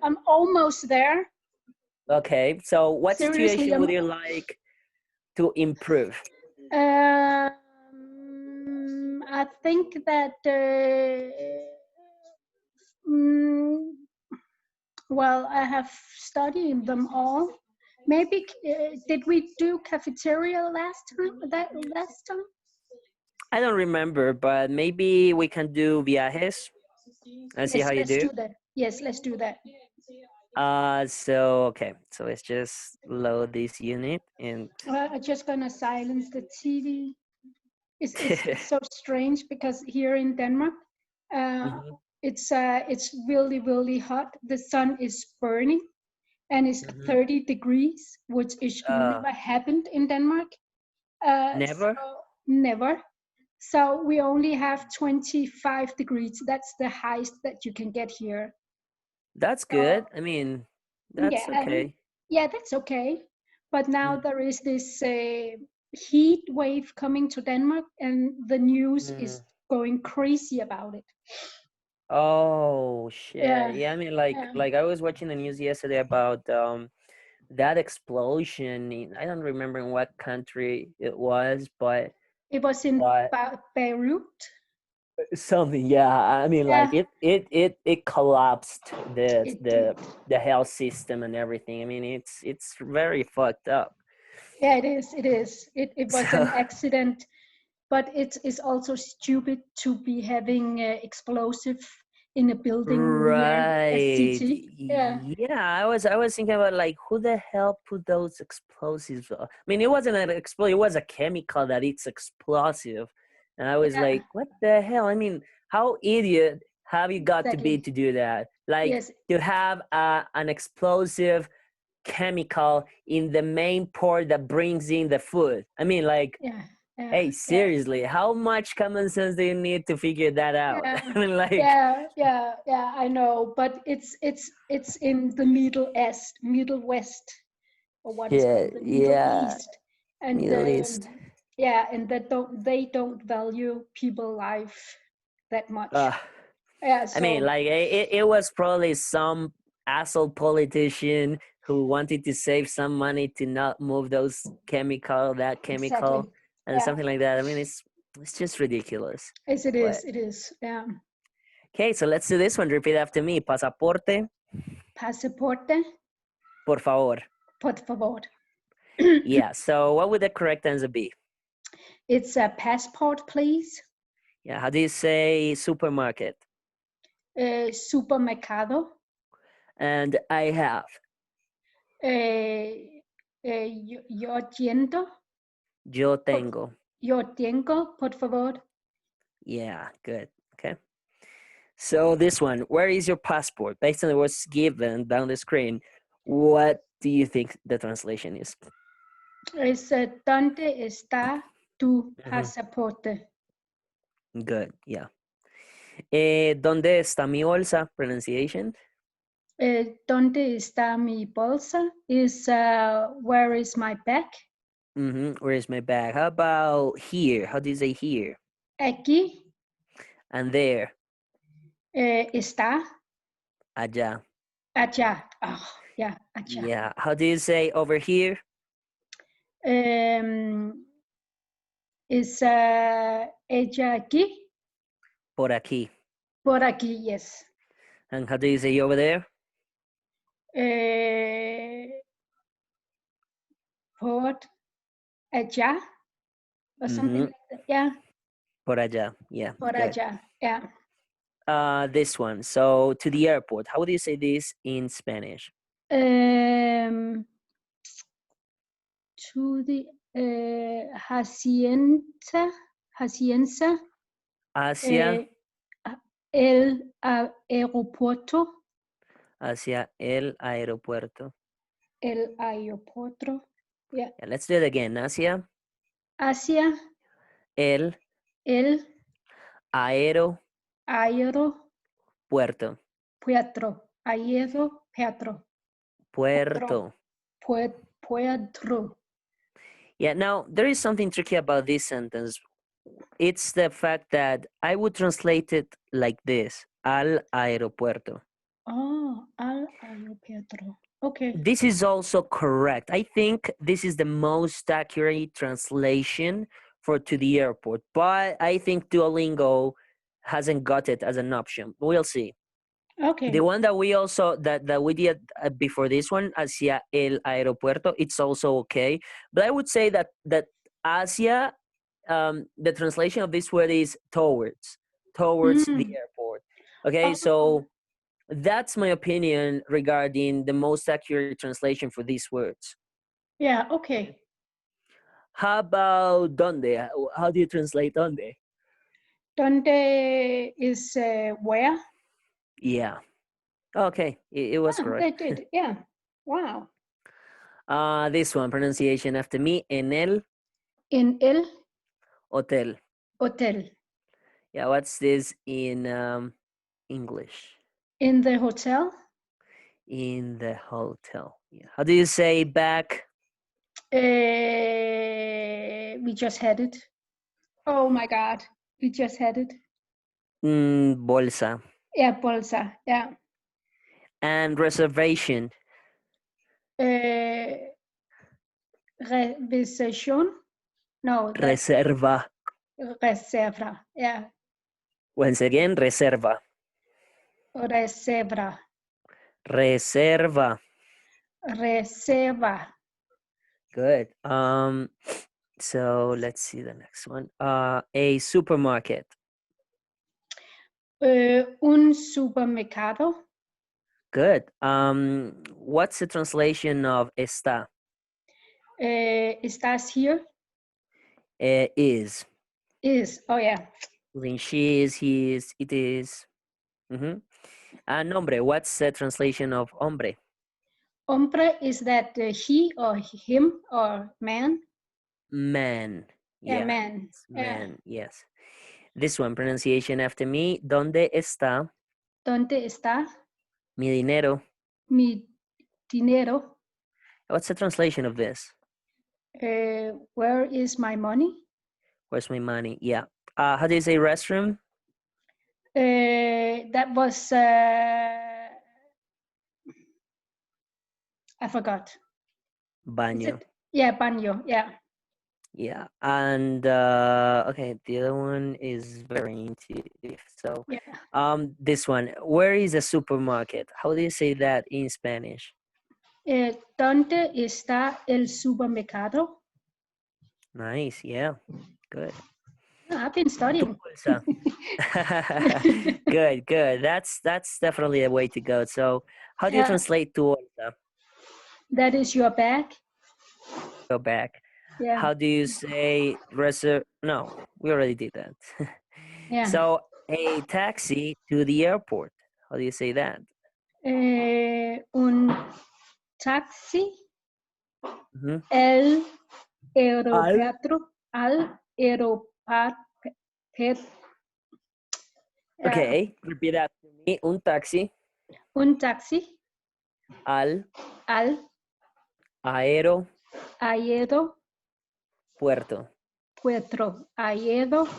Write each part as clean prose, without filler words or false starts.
I'm almost there. Okay, so what Seriously, situation would you like to improve? I think that well, I have studied them all. Maybe did we do cafeteria last time? I don't remember, but maybe we can do viajes and see Yes, how you let's do. do that. Yes, let's do that. Okay, so let's just load this unit and I'm just gonna silence the TV. It's so strange because here in Denmark, Mhm, it's really really hot. The sun is burning, and it's mhm. 30 degrees, which is never happened in Denmark. Never? So never. So we only have 25 degrees. That's the highest that you can get here. That's So good. I mean, that's yeah, okay. yeah, that's okay. But now Mm, there is this heat wave coming to Denmark, and the news is mm. going crazy about it. Oh shit. Yeah, Yeah, I mean yeah. like I was watching the news yesterday about that explosion in, I don't remember in what country it was, It was in but Beirut. something, yeah. I mean like Yeah, it collapsed it did. the health system and everything. I mean it's very fucked up. Yeah, it is. It is. It was So an accident, but it's also stupid to be having explosive in a building near a right. city. Yeah, Yeah, I was thinking about like who the hell put those explosives I mean it wasn't an explosive, it was a chemical that it's explosive. And I was yeah, like, what the hell? I mean, how idiot have you got to be exactly. to do that? Like Yes, to have an explosive chemical in the main port that brings in the food. I mean, like, yeah, yeah, hey, yeah, seriously, how much common sense do you need to figure that out? yeah, I mean, like, yeah, yeah, yeah. I know, but it's in the Middle West, or what is yeah, called the Middle yeah, East, and Middle East. yeah, and that they don't value people life that much. Uh, Yeah, I mean, so like, it was probably some asshole politician who wanted to save some money to not move that exactly. chemical, and Yeah, something like that. I mean, it's just ridiculous. yes, it But is. It is. Yeah. okay, so let's do this one. Repeat after me. Pasaporte, Pasaporte, por favor. por favor. Yeah. So what would the correct answer be? It's a passport, please. Yeah. How do you say supermarket? Supermercado. And I have. Yo tiendo. Yo Por, tengo. yo tengo, por favor. Yeah. Good. Okay. So this one, where is your passport? Based on what's given down the screen, what do you think the translation is? Es ¿dónde está tu Mhm. pasaporte? Good. Yeah. ¿Dónde está mi bolsa? Pronunciation. ¿Dónde está mi bolsa? Is where is my bag? Where is my bag? How about here? How do you say here? Aquí And there. está. Allá. Allá. Oh, yeah, allá. Yeah. How do you say over here? Is ella aquí? Por aquí. Por aquí, yes. And how do you say over there? Por allá or something Mm-hmm. like that. Yeah, Por allá. Yeah. por Good. allá. Yeah. This one. So to the airport. How would you say this in Spanish? To the hacienda, hacienda, Hacia. el aeropuerto, Hacia el aeropuerto. el aeropuerto. Yeah. Yeah, let's do it again. Hacia Hacia el el aeropuerto. aeropuerto, aeropuerto, puerto, Puerto. puerto. Yeah, now there is something tricky about this sentence. It's the fact that I would translate it like this. Al aeropuerto. Oh, al Aeropuerto. Okay. This is also correct. I think this is the most accurate translation for to the airport, but I think Duolingo hasn't got it as an option. We'll see. Okay. The one that we also that we did before this one, hacia el aeropuerto, it's also okay. But I would say that hacia, the translation of this word is towards the airport. Okay, so that's my opinion regarding the most accurate translation for these words. Yeah, okay. How about donde? How do you translate donde? Donde is where? Yeah. Okay, it was They correct. did. Yeah. Wow. This one, pronunciation after me, en el In el hotel. hotel. Yeah, what's this in English? In the hotel. In the hotel. Yeah. How do you say back? We just had it. Oh my God. We just had it. Bolsa. Yeah, bolsa. Yeah. And reservation. Reservation. No, Reserva. reserva. Yeah. Once again, reserva. Reserva. Reserva. Reserva. Good. So let's see the next one. A supermarket. Un supermercado. Good. What's the translation of está? Estás here? Is. Is. Oh, yeah. She is, he is, it is. Nombre. What's the translation of hombre? Hombre is that he or him or man? Man. Yeah, Yeah. man. Man. Yes. This one, pronunciation after me. ¿Dónde está ¿Dónde está mi dinero? mi dinero? What's the translation of this? Where is my money? Where's my money? Yeah. How do you say restroom? That was, I forgot. Baño. Yeah, baño. Yeah. Yeah. And okay, the other one is very intuitive. So Yeah. this one, where is the supermarket? How do you say that in Spanish? ¿Dónde está el supermercado? Nice. Yeah. Good. I've been studying. Good, good. That's definitely a way to go. So how do you translate tu bolsa? That is your bag. Go back. Yeah. How do you say reserve? No, we already did that. Yeah. So a taxi to the airport. How do you say that? Un taxi Mhm. el aeropuerto al aeropuerto. Okay, repeat after me. Un taxi Un taxi al al aeropuerto. aeropuerto. Aeropuerto.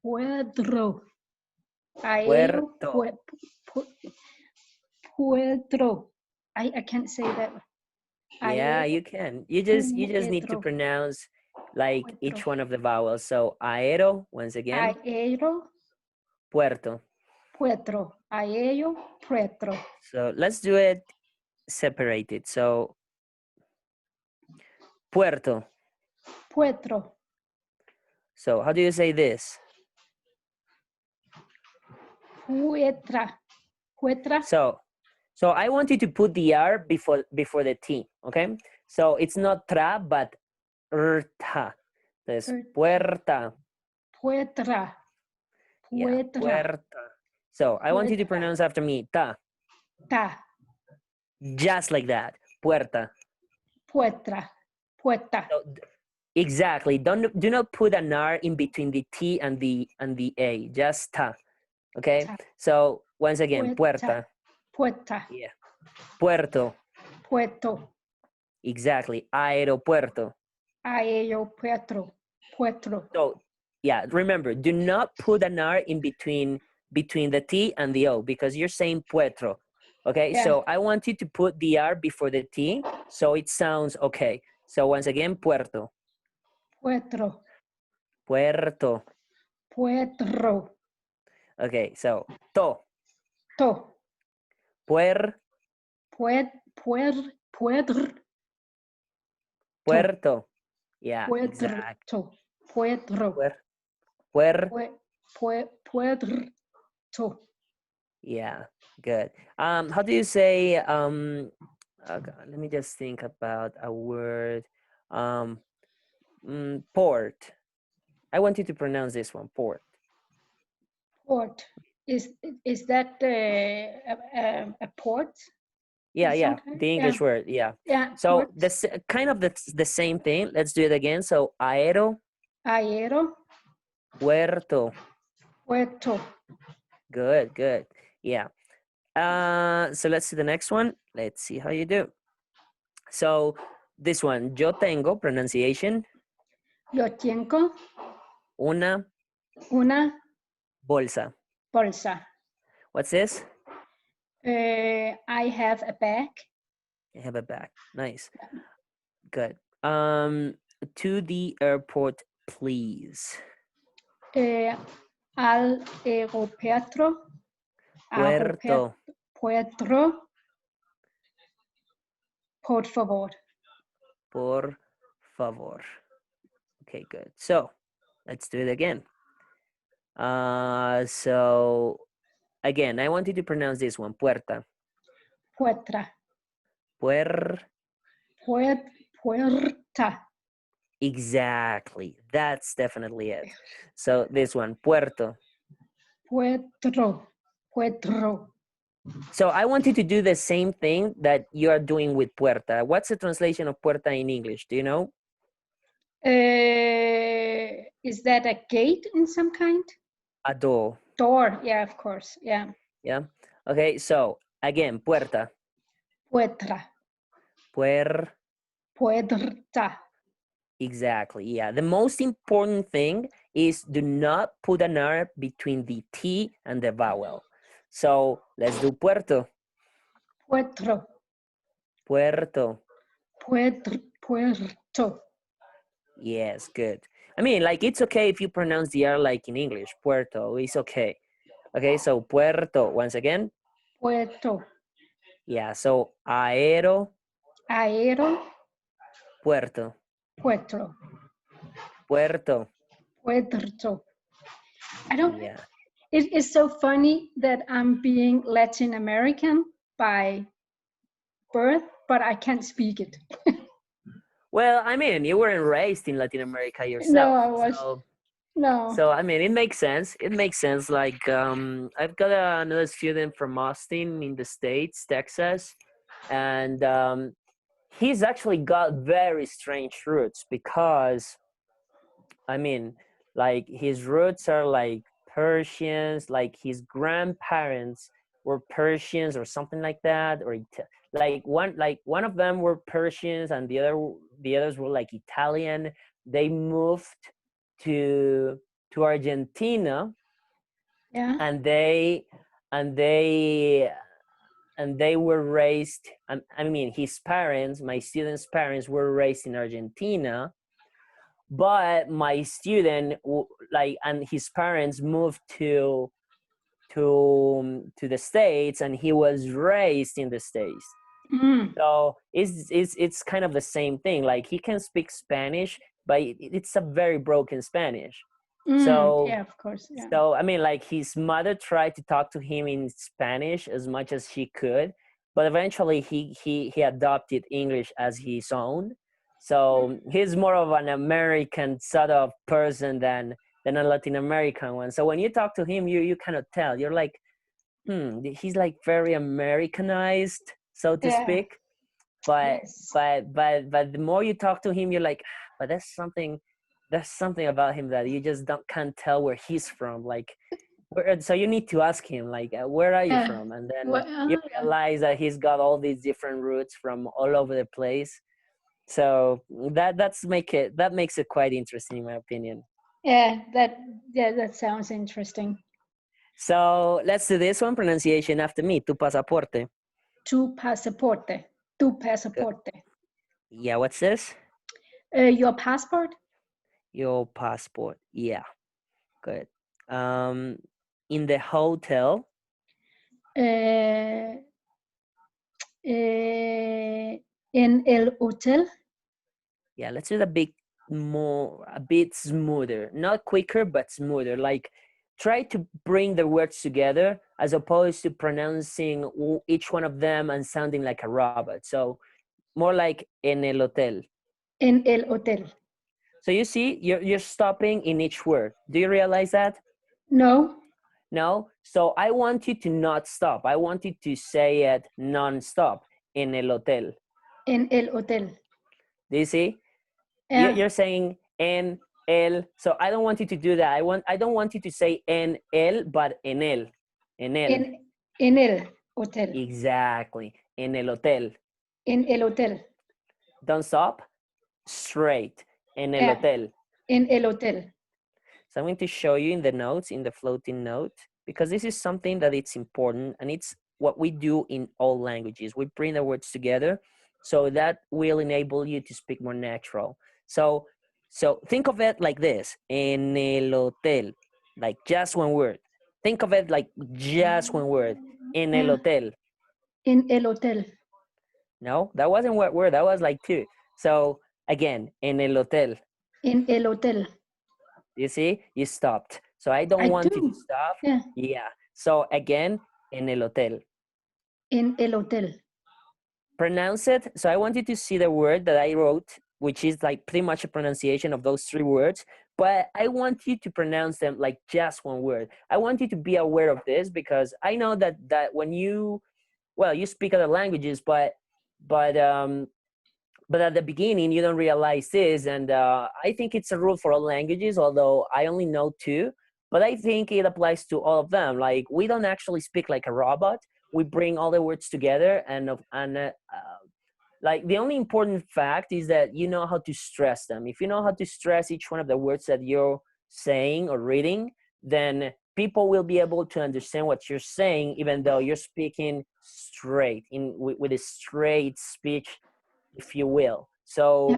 Puerto. Puerto. Puerto. Puerto. I can't say that. Yeah, you can. You just need to pronounce like each one of the vowels. So aero, once again. Aero. Puerto. Puerto. Aero. Puerto. So let's do it separated. So puerto. Puerto. So how do you say this? Puetra. Puetra. So I want you to put the R before the T, okay? So it's not tra, but rta. There's puerta. Puetra. Yeah, puerta. So I want you to pronounce after me, ta. Ta. Just like that, puerta. Puerta. Puerta. So, exactly. Do not put an R in between the T and the A. Just ta. Okay. Ta. So once again, puerta. Puerta. Yeah. Puerto. Puerto. Exactly. Aeropuerto. Aeropuerto. Puerto. So yeah, remember, do not put an R in between between the T and the O because you're saying puerto. Okay, Yeah. so I want you to put the R before the T so it sounds okay. So once again, puerto. Puerto. Puerto. Puerto. Okay, so to. To. Puer. Puerto. Puerto. Yeah, exactly. Puerto. Puerto. Puer. Puerto. Yeah, good. How do you say okay, let me just think about a word. Port. I want you to pronounce this one, port. Port. Is that a port? Yeah, yeah, Sometimes? the English word, yeah. Yeah. So Port. this kind of the same thing. Let's do it again. So aero, Aero. puerto. Puerto. Good, good. Yeah. So let's see the next one. Let's see how you do. So this one, yo tengo pronunciation. Yo tengo Una una bolsa. bolsa. What's this? I have a bag. I have a bag. Nice. Good. To the airport, please. Al aeropuerto. Puerto. Puerto. Por favor. Por favor. Okay, good. So let's do it again. So again, I want you to pronounce this one. Puerta. Puerta. Puer. Puerta. Exactly. That's definitely it. So this one, puerto. Puerto. Puerto. So I want you to do the same thing that you are doing with puerta. What's the translation of puerta in English? Do you know? Is that a gate in some kind? A door. Door. Yeah, of course. Yeah. Yeah. Okay. So again, puerta. Puerta. Puer. Puerta. Exactly. Yeah. The most important thing is do not put an R between the T and the vowel. So let's do puerto. Puerto. Puerto. Puerto. Yes, good. I mean, like it's okay if you pronounce the R like in English. Puerto. It's okay. Okay. So puerto. Once again. Puerto. Yeah. So aero. Aero. Puerto. Puerto. Puerto. Puerto. I don't. Yeah. It is so funny that I'm being Latin American by birth, but I can't speak it. Well, I mean, you weren't raised in Latin America No, yourself. I was. So, No. so I mean, it makes sense. It makes sense. Like, I've got another student from Austin in the States, Texas, and he's actually got very strange roots because, I mean, like his roots are like Persians, like his grandparents were Persians or something like that, or like one of them were Persians and the others were like Italian. They moved to Argentina Yeah. and they were raised. I mean, his parents, my student's parents, were raised in Argentina, but my student like and his parents moved to the States and he was raised in the States. So it's kind of the same thing. Like he can speak Spanish, but it's a very broken Spanish. So Yeah, of course. Yeah. so I mean, like his mother tried to talk to him in Spanish as much as she could, but eventually he adopted English as his own. So he's more of an American sort of person than a Latin American one. So when you talk to him, you cannot tell. You're like, he's like very Americanized, so to Yeah. speak. But Yes. but the more you talk to him, you're like, but there's something about him that you just can't tell where he's from. Like, so you need to ask him, like, where are you Yeah. from? And then Well, you yeah. realize that he's got all these different roots from all over the place. So that makes it quite interesting, in my opinion. Yeah, that sounds interesting. So let's do this one pronunciation after me. Tu pasaporte. Tu pasaporte. Tu Good. pasaporte. Yeah, what's this? Your passport. Your passport. Yeah, good. In the hotel. En el hotel. Yeah, let's do it a bit smoother. Not quicker, but smoother. Like try to bring the words together as opposed to pronouncing each one of them and sounding like a robot. So more like en el hotel. En el hotel. So you see, you're stopping in each word. Do you realize that? No. No? So I want you to not stop. I want you to say it non-stop. En el hotel. En el hotel. Do you see? Yeah. You're saying en el. So I don't want you to do that. I don't want you to say en el, but en el. En el. En el hotel. Exactly. En el hotel. En el hotel. Don't stop. Straight. En el Yeah. hotel. En el hotel. So I'm going to show you in the notes, in the floating note, because this is something that it's important and it's what we do in all languages. We bring the words together so that will enable you to speak more natural. So think of it like this, en el hotel, like just one word. Think of it like just one word, en el Yeah. hotel. En el hotel. No, that wasn't one word, that was like two. So again, en el hotel. En el hotel. You see, you stopped. So I don't I want you to do. stop. Yeah. Yeah. So again, en el hotel. En el hotel. Pronounce it. So I want you to see the word that I wrote, which is like pretty much a pronunciation of those three words. But I want you to pronounce them like just one word. I want you to be aware of this because I know that when you, well, you speak other languages, but at the beginning you don't realize this, and I think it's a rule for all languages, although I only know two, but I think it applies to all of them. Like we don't actually speak like a robot. We bring all the words together, and like the only important fact is that you know how to stress them. If you know how to stress each one of the words that you're saying or reading, then people will be able to understand what you're saying, even though you're speaking straight with a straight speech, if you will. Yeah.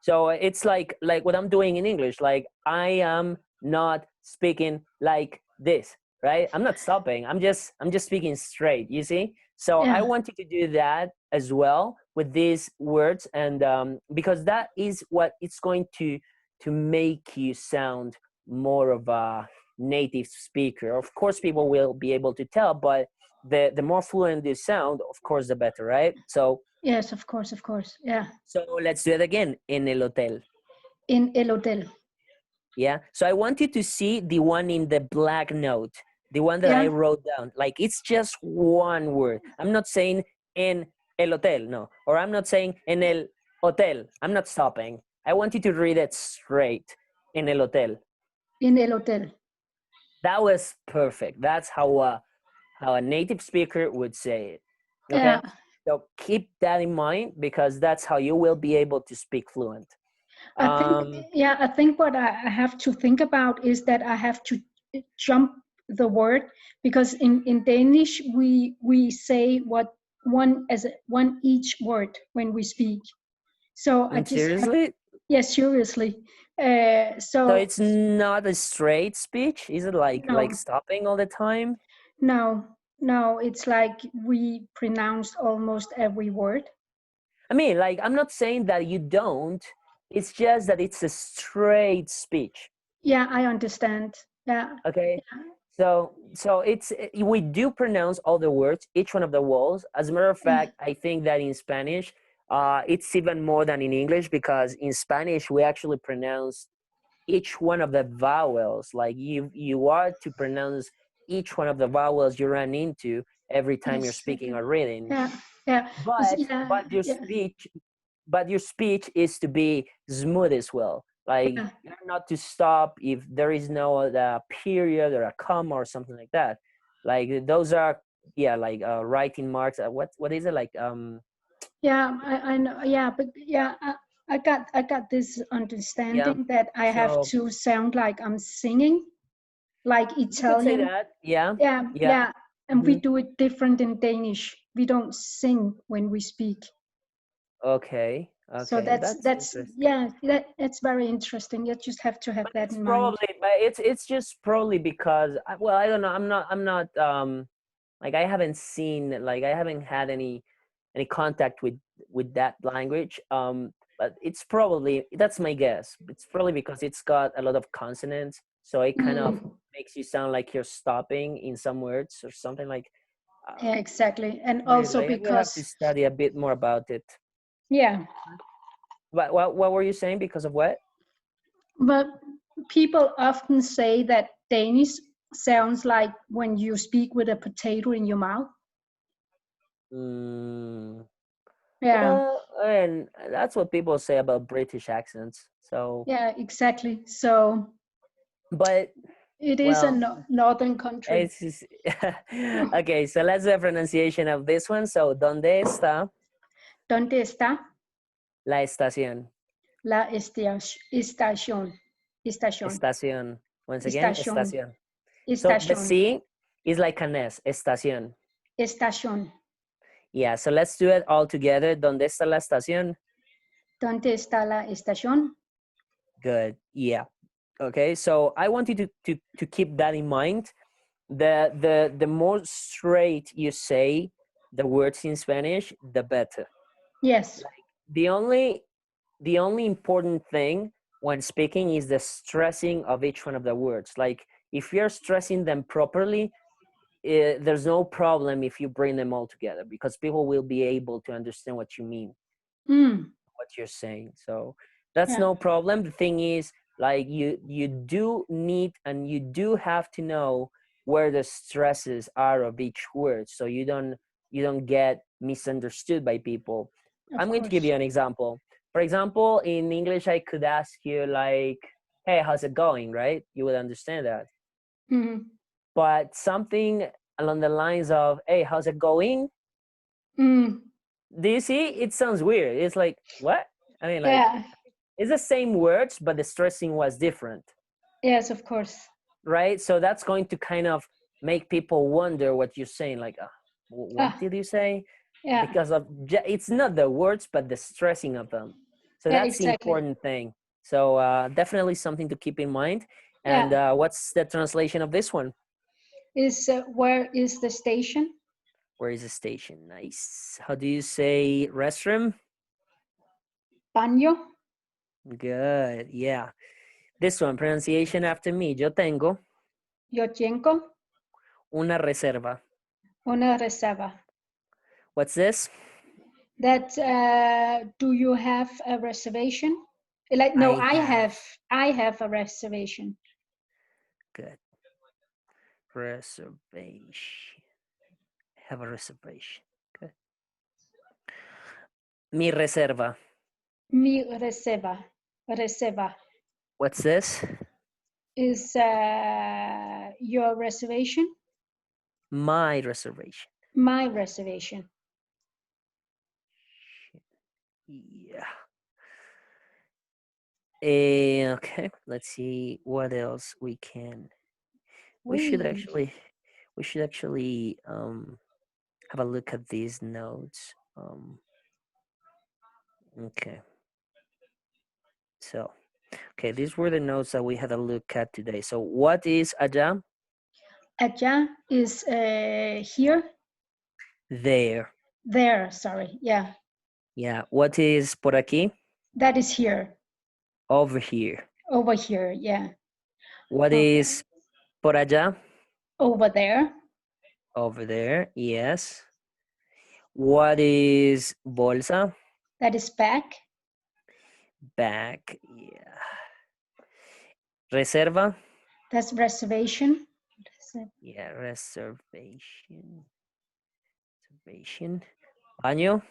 So it's like what I'm doing in English. Like I am not speaking like this, right? I'm not stopping. I'm just speaking straight. You see? So I Yeah. want you to do that as well with these words, and because that is what it's going to make you sound more of a native speaker. Of course, people will be able to tell, but the more fluent you sound, of course, the better, right? So Yes, of course, of course. Yeah. so let's do it again. En el hotel. En el hotel. Yeah. So I want you to see the one in the black note, the one that I Yeah. wrote down. Like it's just one word. I'm not saying en el hotel, no. Or I'm not saying en el hotel. I'm not stopping. I want you to read it straight. En el hotel. En el hotel. That was perfect. That's how a native speaker would say it. Okay. Yeah. So keep that in mind because that's how you will be able to speak fluent. I think, yeah, I think what I have to think about is that I have to jump the word, because in Danish we say what one as one each word when we speak. So I just have, Seriously? yeah, seriously. So So it's not a straight speech? Is it like no, stopping all the time? no, no. It's like we pronounce almost every word. I mean, like I'm not saying that you don't. It's just that it's a straight speech. Yeah, I understand. Yeah, Okay? So it's we do pronounce all the words, each one of the vowels. As a matter of yeah, fact, I think that in Spanish, it's even more than in English because in Spanish we actually pronounce each one of the vowels. Like you are to pronounce each one of the vowels you run into every time you're yes, speaking or reading. yeah, yeah. Yeah, But your yeah, speech is to be smooth as well. Like yeah. you're not to stop if there is no period or a comma or something like that. Like those are like writing marks. What is it like? Yeah, I know. Yeah, but yeah, I got this Yeah. understanding that I have So to sound like I'm singing. like You could say Italian. that. Yeah. Yeah, Yeah. yeah. And we do it different in Danish. We don't sing when we speak. Okay. So Okay. That's interesting. yeah, that's very interesting. You just have to have But that it's in mind. probably, but it's just probably because, well, I don't know. I'm not like I haven't seen, like I haven't had any contact with that language. But it's probably, that's my guess. It's probably because it's got a lot of consonants, so it kind of makes you sound like you're stopping in some words or something like. Yeah, exactly. And Weird. also Like, I will have to because, study a bit more about it. yeah, What were you saying? Because of what? but people often say that Danish sounds like when you speak with a potato in your mouth. Mm, Yeah, well, and that's what people say about British accents. So, yeah, exactly. So but it is a well, northern country. it's just, okay. So let's do a pronunciation of this one. So, ¿dónde está ¿Dónde está la estación? la estación? Estación. Estación. Once again, Estación. estación. So the Estación. C is like an S. Estación. Estación. Yeah. So let's do it all together. ¿Dónde está la estación? ¿Dónde está la estación? Good. Yeah. Okay. So I want you to keep that in mind. The more straight you say the words in Spanish, the better. Yes. Like the only important thing when speaking is the stressing of each one of the words. Like if you're stressing them properly, there's no problem if you bring them all together because people will be able to understand what you mean, what you're saying. So that's Yeah. no problem. The thing is, like you do need and you do have to know where the stresses are of each word, so you don't get misunderstood by people. I'm going to give you an example. For example, in English, I could ask you like, "Hey, how's it going?" Right? You would understand that. But something along the lines of, "Hey, how's it going?" Do you see? It sounds weird. It's like, what? I mean, like, Yeah. it's the same words, but the stressing was different. Yes, of course. Right? So that's going to kind of make people wonder what you're saying. Like, what did you say? Yeah. Because of it's not the words, but the stressing of them. So Yeah, that's the exactly. important thing. So definitely something to keep in mind. And Yeah. what's the translation of this one? Is where is the station? Where is the station? Nice. How do you say restroom? Baño. Good. Yeah. This one, pronunciation after me. Yo tengo Yo tengo una reserva. una reserva. What's this? That do you have a reservation? Like no, I have a reservation. Good. Reservation. Have a reservation. Good. Mi reserva. Mi reserva. Reserva. What's this? Is your reservation? My reservation. My reservation. Yeah. Okay, let's see what else we can. We should actually have a look at these notes. Okay. So, okay, these were the notes that we had a look at today. So, what is allá? Allá is here. There. There, sorry. Yeah. Yeah. What is por aquí? That is here. Over here. Over here, yeah. What is por allá? Over there. Over there, yes. What is bolsa? That is back. Back, yeah. Reserva? That's reservation. Yeah, reservation. Reservation. Baño?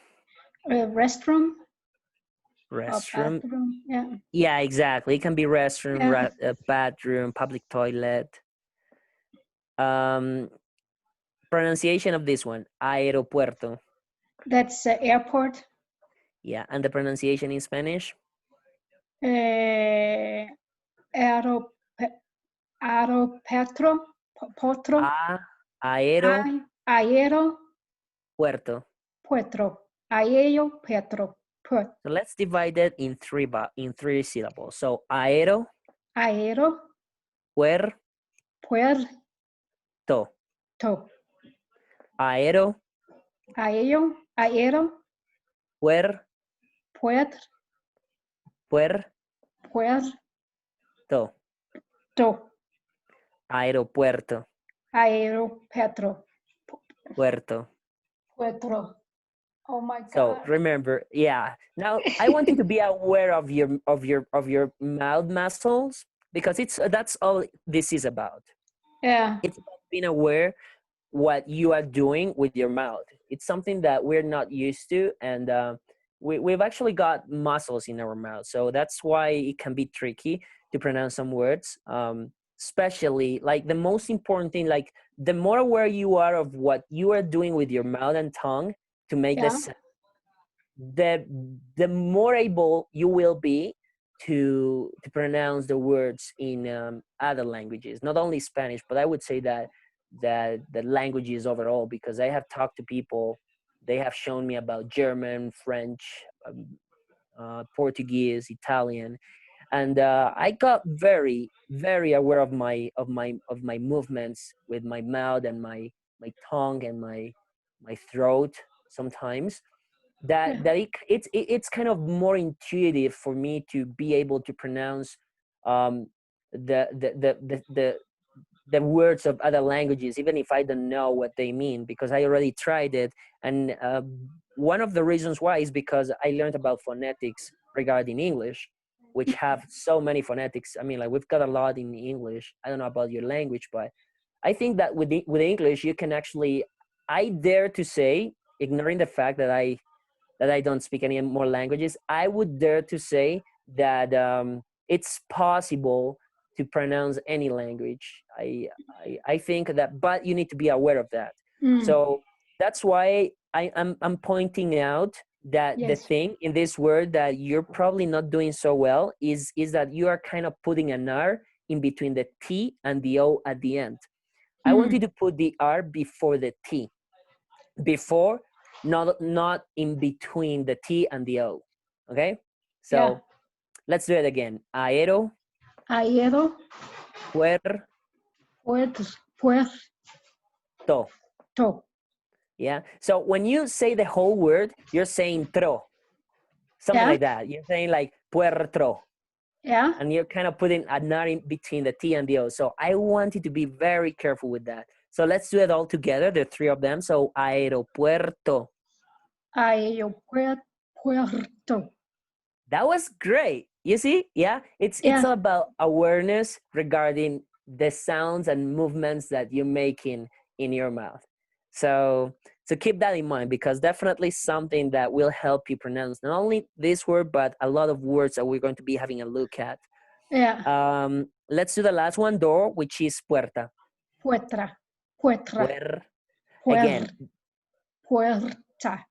Restroom. Restroom. Bathroom. Yeah. Yeah, exactly. It can be restroom, Yeah. bathroom, public toilet. Pronunciation of this one, aeropuerto. That's airport. Yeah, and the pronunciation in Spanish? Aeropuerto. aeropuerto, potro, Aero, aeropuerto, puerto. aeropuerto, So let's divide it in three syllables. So aero, aero, puerto, puerto, aero, aero, puerto, puerto, puerto, aeropuerto, aeropuerto, puerto. puerto. Oh my So God. remember, yeah. Now I want you to be aware of your mouth muscles because that's all this is about. Yeah. It's about being aware what you are doing with your mouth. It's something that we're not used to, and we've actually got muscles in our mouth, so that's why it can be tricky to pronounce some words. Especially like the most important thing, like the more aware you are of what you are doing with your mouth and tongue to make Yeah. this, the more able you will be to pronounce the words in other languages, not only Spanish, but I would say that the languages overall, because I have talked to people, they have shown me about German, French, Portuguese, Italian, and I got very very aware of my movements with my mouth and my tongue and my throat sometimes, Yeah. that it's kind of more intuitive for me to be able to pronounce um, the, the, the the the the words of other languages, even if I don't know what they mean, because I already tried it. And one of the reasons why is because I learned about phonetics regarding English, which have so many phonetics. I mean, like we've got a lot in English. I don't know about your language, but I think that with English you can actually, I dare to say, ignoring the fact that I don't speak any more languages, I would dare to say that it's possible to pronounce any language. I think that, but you need to be aware of that. Mm. So that's why I'm pointing out that the Yes. thing in this word that you're probably not doing so well is that you are kind of putting an R in between the T and the O at the end. I want you to put the R before the T. Before, not in between the T and the O. Okay? So Yeah. let's do it again. Aero, Aero, puerto. puerto. Yeah. So when you say the whole word, you're saying tro. Something Yeah. like that. You're saying like puerto. Yeah. And you're kind of putting a not in between the T and the O. So I want you to be very careful with that. So let's do it all together, the three of them. So aeropuerto. Aeropuerto. That was great. You see? Yeah. It's all about awareness regarding the sounds and movements that you're making in your mouth. So keep that in mind, because definitely something that will help you pronounce not only this word, but a lot of words that we're going to be having a look at. Yeah. Let's do the last one, door, which is puerta. Puerta. Again. Puerta.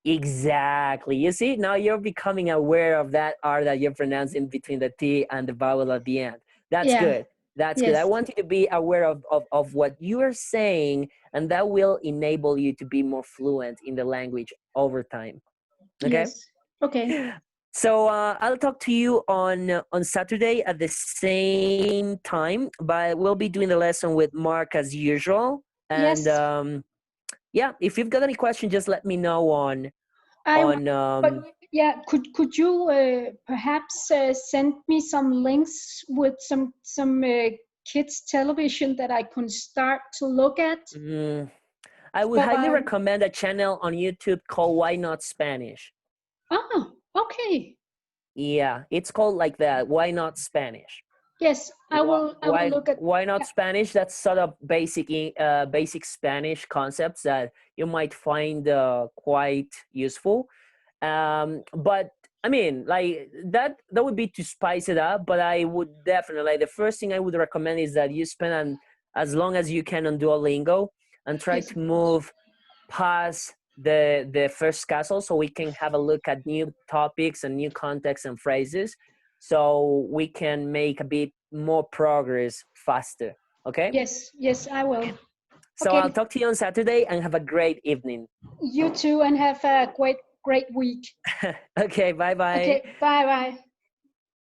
Exactly. You see, now you're becoming aware of that R that you're pronouncing between the T and the vowel at the end. That's good. That's good. I want you to be aware of what you are saying, and that will enable you to be more fluent in the language over time. Okay? Yes. Okay. So I'll talk to you on Saturday at the same time, but we'll be doing the lesson with Mark as usual. And yeah, if you've got any questions, just let me know on. But yeah, could you perhaps send me some links with some kids television that I can start to look at? I would highly recommend a channel on YouTube called Why Not Spanish. Oh, okay. Yeah, it's called like that. Why Not Spanish? Yes, I will look at. Why Not Spanish? That's sort of basic Spanish concepts that you might find quite useful. But I mean, like that would be to spice it up. But I would definitely, like, the first thing I would recommend is that you spend as long as you can on Duolingo and try to move past the first castle, so we can have a look at new topics and new contexts and phrases, so we can make a bit more progress faster. Okay? Yes, I will. So Okay. I'll talk to you on Saturday, and have a great evening. You too, and have a great week. Okay, bye-bye. Okay, bye-bye.